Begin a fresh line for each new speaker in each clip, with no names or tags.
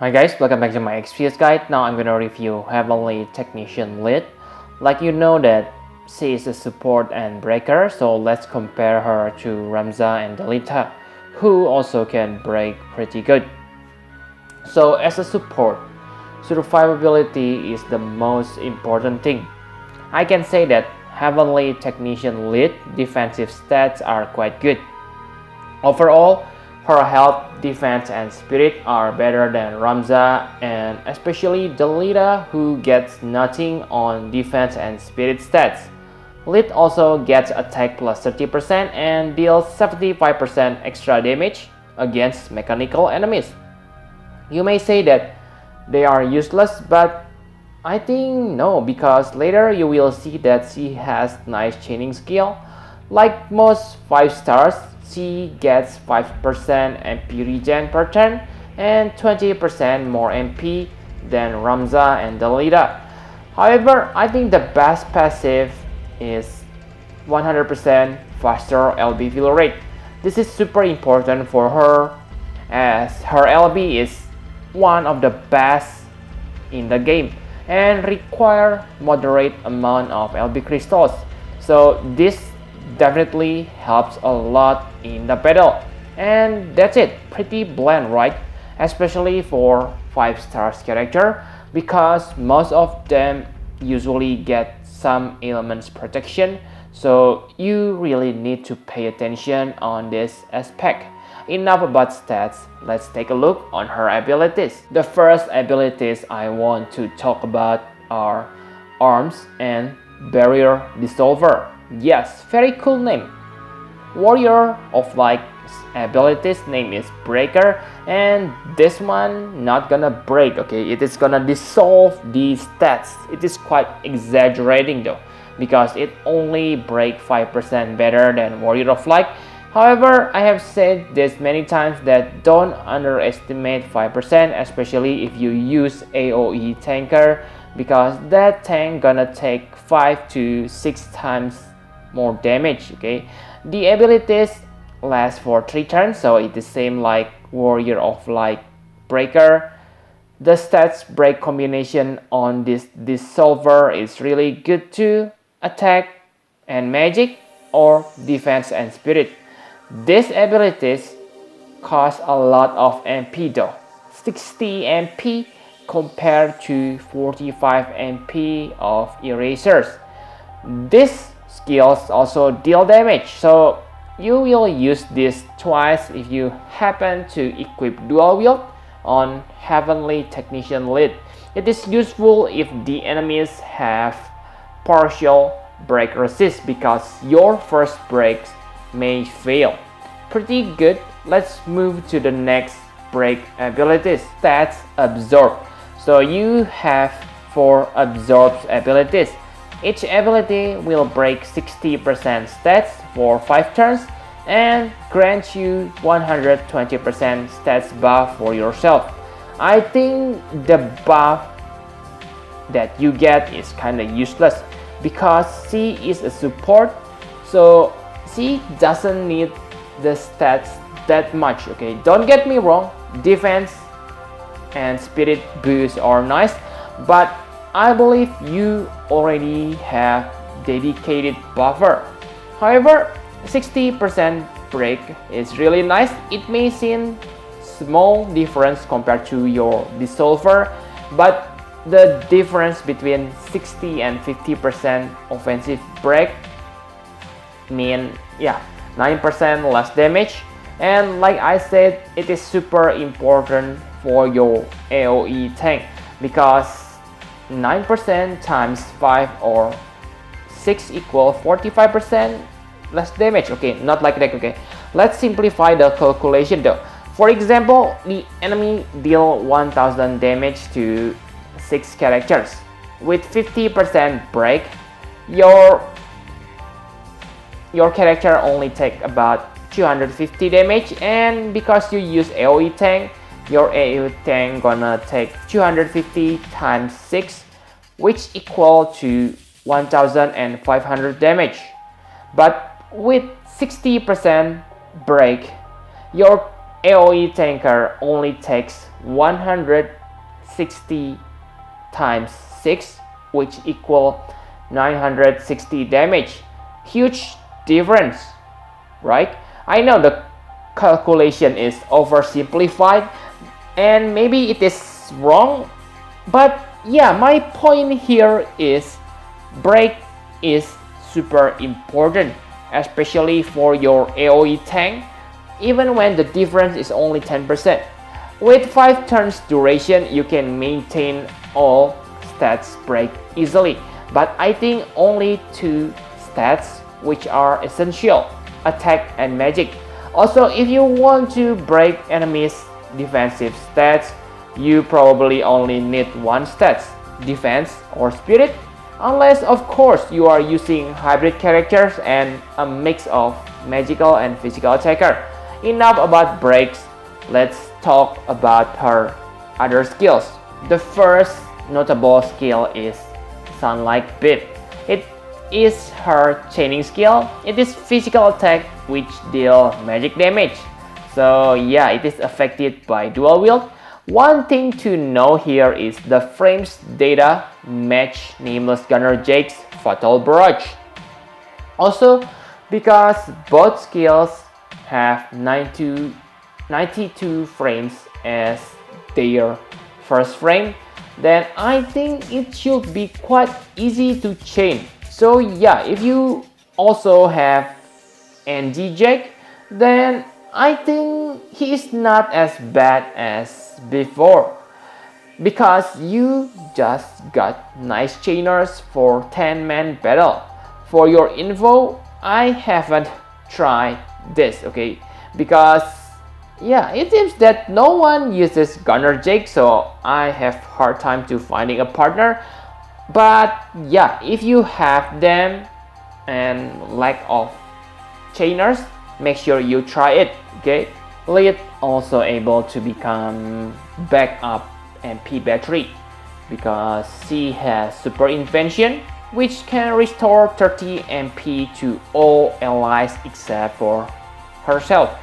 Hi guys, welcome back to my XPS guide. Now I'm gonna review Heavenly Technician Lead. Like you know that she is a support and breaker, so let's compare her to Ramza and Delita, who also can break pretty good. So as a support, survivability is the most important thing. I can say that Heavenly Technician Lead defensive stats are quite good. Overall, her health, defense, and spirit are better than Ramza, and especially Delita, who gets nothing on defense and spirit stats. Lid also gets attack plus 30% and deals 75% extra damage against mechanical enemies. You may say that they are useless, but I think no, because later you will see that she has nice chaining skill. Like most 5 stars, she gets 5% MP regen per turn and 20% more MP than Ramza and Delita. However, I think the best passive is 100% faster LB fill rate. This is super important for her as her LB is one of the best in the game and require moderate amount of LB crystals. So this definitely helps a lot in the battle. And that's it, pretty bland, right? Especially for 5 stars character, because most of them usually get some elements protection, so you really need to pay attention on this aspect. Enough about stats, let's take a look on her abilities. The first abilities I want to talk about are Arms and Barrier Dissolver. Yes, very cool name. Warrior of Light abilities name is Breaker, and this one not gonna break, okay? It is gonna dissolve the stats. It is quite exaggerating though, because it only break 5% better than Warrior of Light. However, I have said this many times that don't underestimate 5%, especially if you use AoE tanker, because that tank gonna take 5 to 6 times more damage, okay? The abilities last for 3 turns, so it's the same like Warrior of Light Breaker. The stats break combination on this Dissolver is really good to attack and magic or defense and spirit. These abilities cost a lot of MP though, 60 MP compared to 45 MP of erasers. These skills also deal damage, so you will use this twice if you happen to equip dual wield on Heavenly Technician Lead. It is useful if the enemies have partial break resist, because your first breaks may fail. Pretty good. Let's move to the next break abilities. Stats Absorb. So you have 4 absorbs abilities. Each ability will break 60% stats for 5 turns and grant you 120% stats buff for yourself. I think the buff that you get is kinda useless because she is a support, so she doesn't need the stats that much, okay? Don't get me wrong, defense and spirit boosts are nice, but I believe you already have dedicated buffer. However, 60% break is really nice. It may seem small difference compared to your Dissolver, but the difference between 60 and 50% offensive break mean 9% less damage. And like I said, it is super important for your AoE tank, because 9% times 5 or 6 equal 45% less damage. Okay, not like that, okay? Let's simplify the calculation though. For example, the enemy deal 1000 damage to 6 characters. With 50% break, your character only take about 250 damage, and because you use AoE tank, your AoE tank gonna take 250 times 6, which equal to 1500 damage. But with 60% break, your AoE tanker only takes 160 times 6, which equal 960 damage. Huge difference, right? I know the calculation is oversimplified and maybe it is wrong, but yeah, my point here is break is super important, especially for your AoE tank, even when the difference is only 10%. With 5 turns duration, you can maintain all stats break easily, but I think only 2 stats which are essential, attack and magic. Also, if you want to break enemies' defensive stats, you probably only need 1 stats, defense or spirit, unless of course you are using hybrid characters and a mix of magical and physical attacker. Enough about breaks, let's talk about her other skills. The first notable skill is Sunlight Beam. It is her chaining skill. It is physical attack which deal magic damage. So yeah, it is affected by dual wield. One thing to know here is the frames data match Nameless Gunner Jake's Fatal Barrage. Also, because both skills have 92 frames as their first frame, then I think it should be quite easy to chain. So yeah, if you also have NG Jake, then I think he is not as bad as before, because you just got nice chainers for 10-man battle. For your info, I haven't tried this, okay, because yeah, it seems that no one uses Gunner Jake, so I have hard time to finding a partner. But yeah, if you have them and lack of chainers, make sure you try it, okay. Lead also able to become backup MP battery because she has super invention which can restore 30 MP to all allies except for herself.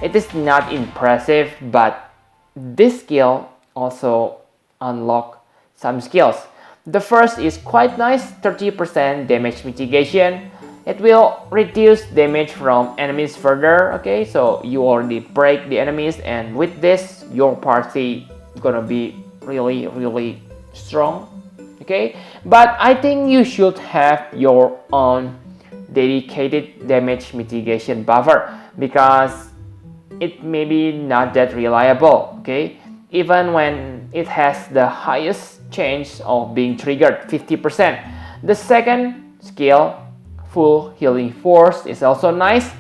It is not impressive, but this skill also unlock some skills. The first is quite nice, 30% damage mitigation. It will reduce damage from enemies further, okay, so you already break the enemies, and with this your party gonna be really strong, okay. But I think you should have your own dedicated damage mitigation buffer because it may be not that reliable, okay, even when it has the highest chance of being triggered, 50%. The second skill, Full Healing Force, is also nice,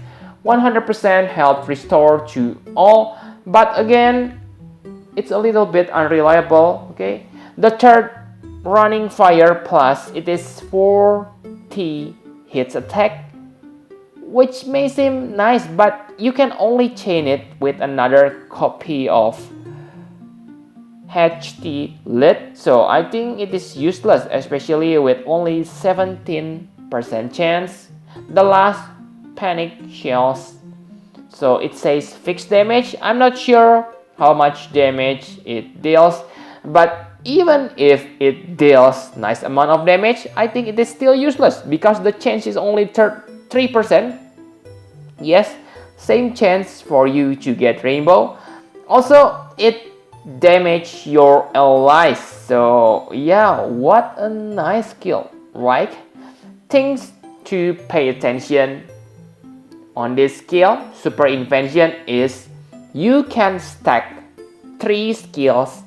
100% health restore to all, but again it's a little bit unreliable, okay. The third, Running Fire Plus, it is 40 hits attack, which may seem nice, but you can only chain it with another copy of HT Lit, so I think it is useless, especially with only 17% chance. The last, Panic Shells, so it says fixed damage. I'm not sure how much damage it deals, but even if it deals nice amount of damage, I think it is still useless because the chance is only 3%. Yes, same chance for you to get rainbow. Also, it damage your allies, so yeah, what a nice skill, right? Things to pay attention on this skill, Super Invention, is you can stack 3 skills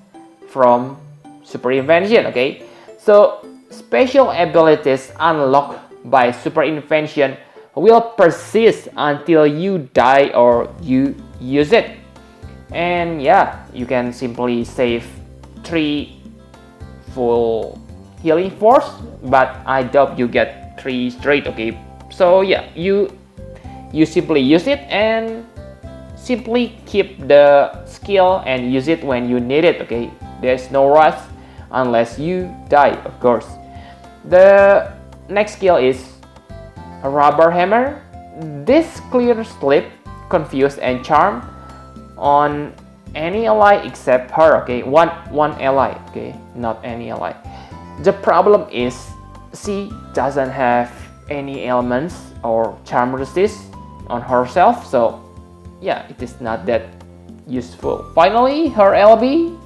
from Super Invention, okay. So special abilities unlocked by Super Invention will persist until you die or you use it. And yeah, you can simply save 3 Full Healing Force, but I doubt you get 3 straight, okay. So yeah, you simply use it and simply keep the skill and use it when you need it, okay. There's no rush unless you die, of course. The next skill is a Rubber Hammer. This clear, sleep, confuse and charm. on any ally except her. Okay, one ally. Okay, not any ally. The problem is she doesn't have any elements or charm resist on herself, so yeah, it is not that useful. Finally, her LB.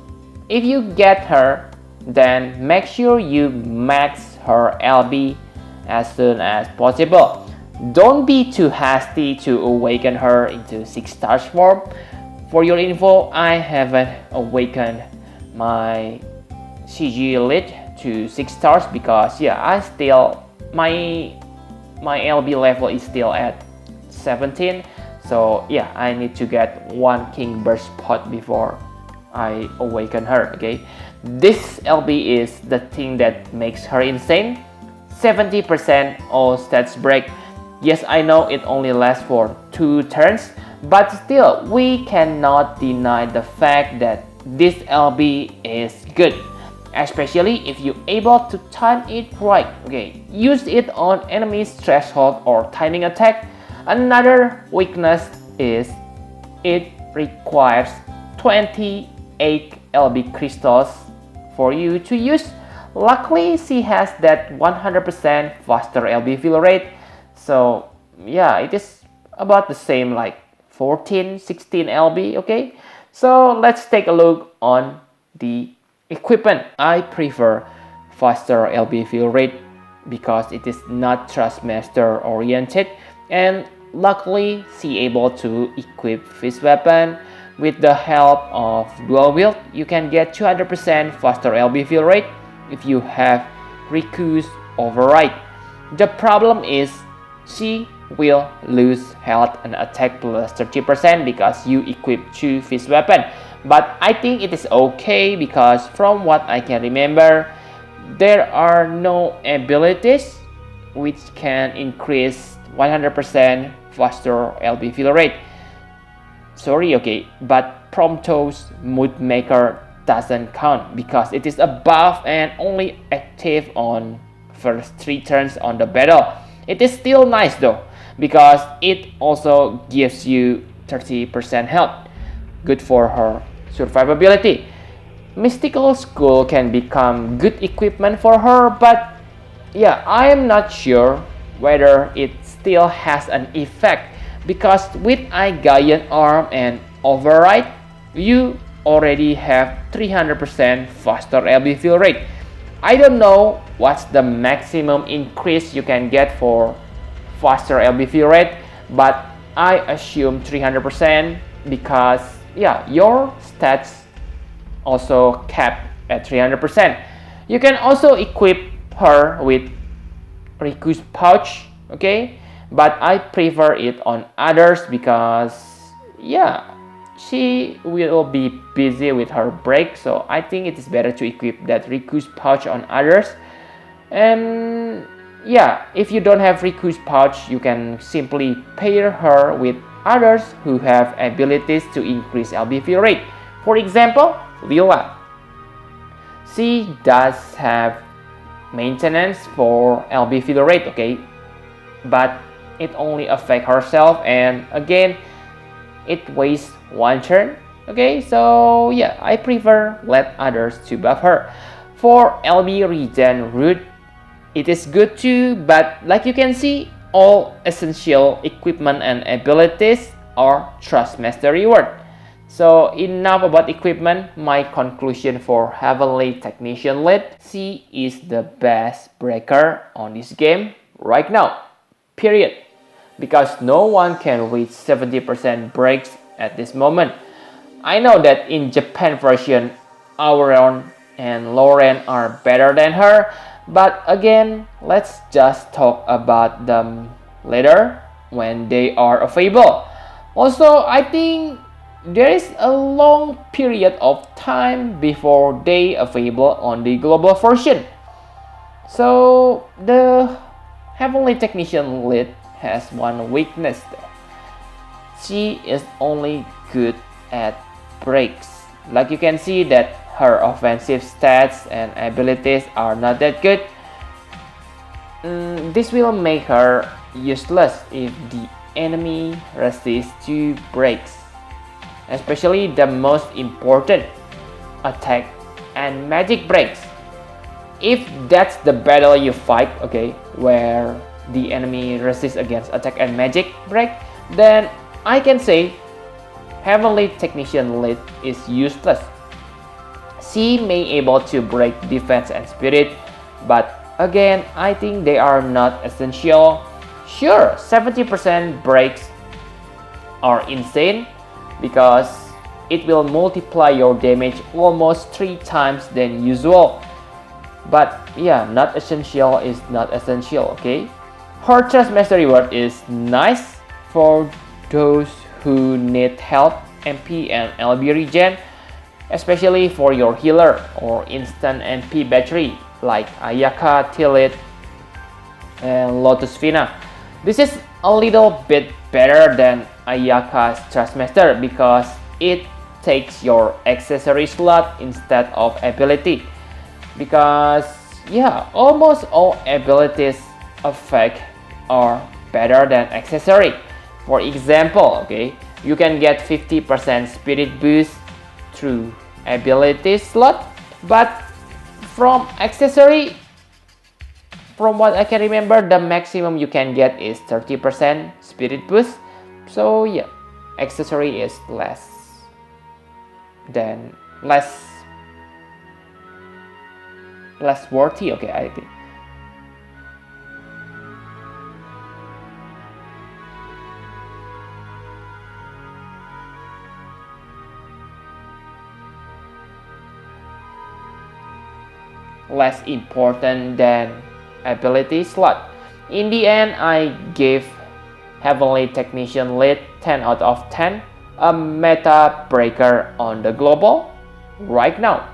If you get her, then make sure you max her LB as soon as possible. Don't be too hasty to awaken her into 6 stars form. For your info, I haven't awakened my CG Elite to 6 stars because yeah, I still my LB level is still at 17. So yeah, I need to get 1 King Burst pot before I awaken her. Okay, this LB is the thing that makes her insane. 70% all stats break. Yes, I know it only lasts for 2 turns, but still we cannot deny the fact that this LB is good, especially if you're able to time it right. Okay, use it on enemies threshold or timing attack. Another weakness is it requires 28 LB crystals for you to use. Luckily, she has that 100% faster LB fill rate. So yeah, it is about the same, like 14, 16 LB. Okay, so let's take a look on the equipment. I prefer faster LB fill rate because it is not Thrustmaster oriented, and luckily she able to equip this weapon. With the help of dual wield, you can get 200% faster LB fill rate if you have Riku's override. The problem is she will lose health and attack plus 30% because you equip 2 fist weapon. But I think it is okay because from what I can remember, there are no abilities which can increase 100% faster LB fill rate. Sorry, okay, but Prompto's Mood Maker doesn't count because it is a buff and only active on first 3 turns on the battle. It is still nice though because it also gives you 30% health, good for her survivability. Mystical Skull can become good equipment for her, but yeah, I am not sure whether it still has an effect because with Aigayan Arm and Override, you already have 300% faster LB fill rate. I don't know what's the maximum increase you can get for faster LB fill rate, but I assume 300% because yeah, your stats also capped at 300%. You can also equip her with Riku's pouch, okay? But I prefer it on others because yeah, she will be busy with her break, so I think it is better to equip that Riku's pouch on others. And yeah, if you don't have Riku's pouch, you can simply pair her with others who have abilities to increase LB fill rate. For example, Lila. She does have maintenance for LB fill rate, okay? But it only affects herself, and again, it wastes 1 turn. Okay, so yeah, I prefer let others to buff her. For LB regen route, it is good too, but like you can see, all essential equipment and abilities are Thrustmaster reward. So enough about equipment. My conclusion for Heavenly Technician Lead, she is the best breaker on this game right now. Period. Because no one can reach 70% breaks at this moment. I know that in Japan version, Auron and Lauren are better than her, but again, let's just talk about them later when they are available. Also, I think there is a long period of time before they available on the global version. So the Heavenly Technician Lead has one weakness though. She is only good at breaks. Like you can see that her offensive stats and abilities are not that good. This will make her useless if the enemy resists 2 breaks. especially the most important attack and magic breaks. If that's the battle you fight, okay, where the enemy resists against attack and magic break, then I can say Heavenly Technician Lead is useless. She may able to break defense and spirit, but again, I think they are not essential. Sure, 70% breaks are insane because it will multiply your damage almost 3 times than usual. But yeah, not essential is not essential, okay? Her Trust Master reward is nice for those who need help, MP and LB regen, especially for your healer or instant MP battery like Ayaka, Tillit, and Lotus Fina. This is a little bit better than Ayaka's Trust Master because it takes your accessory slot instead of ability. Because yeah, almost all abilities effect are better than accessory. For example, okay, you can get 50% spirit boost through ability slot, but from accessory, from what I can remember, the maximum you can get is 30% spirit boost. So yeah, accessory is less worthy, okay, I think. Less important than ability slot. In the end, I gave Heavenly Technician Lead 10 out of 10, a meta breaker on the global right now.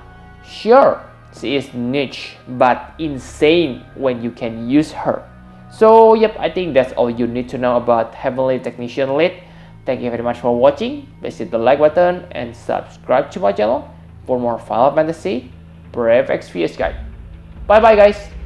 Sure, she is niche but insane when you can use her. So yep, I think that's all you need to know about Heavenly Technician Lead. Thank you very much for watching. Please hit the like button and subscribe to my channel for more Final Fantasy Brave Exvius guide. Bye bye guys.